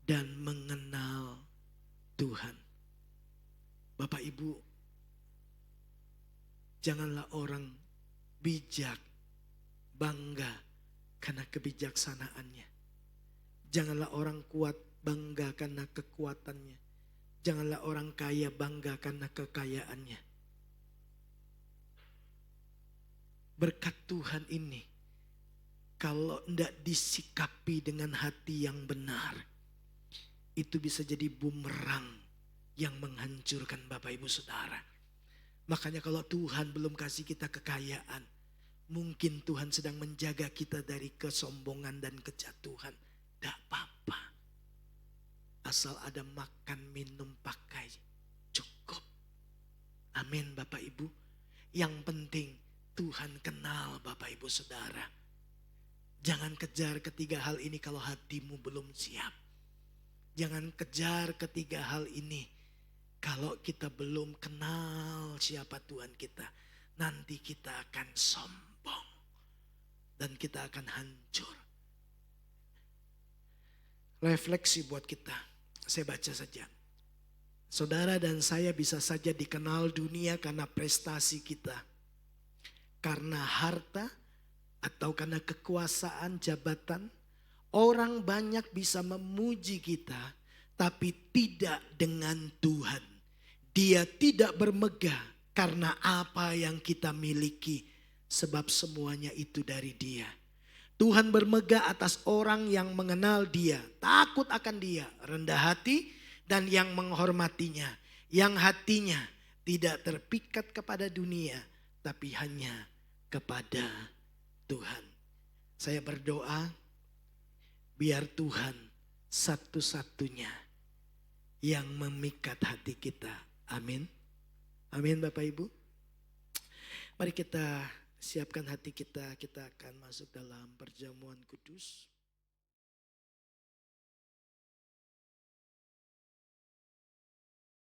dan mengenal Tuhan. Bapak Ibu, janganlah orang bijak bangga karena kebijaksanaannya. Janganlah orang kuat bangga karena kekuatannya. Janganlah orang kaya bangga karena kekayaannya. Berkat Tuhan ini, kalau tidak disikapi dengan hati yang benar, itu bisa jadi bumerang yang menghancurkan Bapak Ibu Saudara. Makanya kalau Tuhan belum kasih kita kekayaan, mungkin Tuhan sedang menjaga kita dari kesombongan dan kejatuhan. Tidak apa-apa. Asal ada makan, minum, pakai. Cukup. Amin Bapak Ibu. Yang penting Tuhan kenal Bapak Ibu Saudara. Jangan kejar ketiga hal ini kalau hatimu belum siap. Jangan kejar ketiga hal ini kalau kita belum kenal siapa Tuhan kita. Nanti kita akan sombong. Dan kita akan hancur. Refleksi buat kita. Saya baca saja. Saudara dan saya bisa saja dikenal dunia karena prestasi kita. Karena harta atau karena kekuasaan, jabatan. Orang banyak bisa memuji kita, tapi tidak dengan Tuhan. Dia tidak bermegah karena apa yang kita miliki, sebab semuanya itu dari Dia. Tuhan bermegah atas orang yang mengenal Dia, takut akan Dia, rendah hati dan yang menghormatinya, yang hatinya tidak terpikat kepada dunia, tapi hanya kepada Tuhan. Saya berdoa, biar Tuhan satu-satunya yang memikat hati kita. Amin. Amin Bapak Ibu. Mari kita siapkan hati kita. Kita akan masuk dalam perjamuan kudus.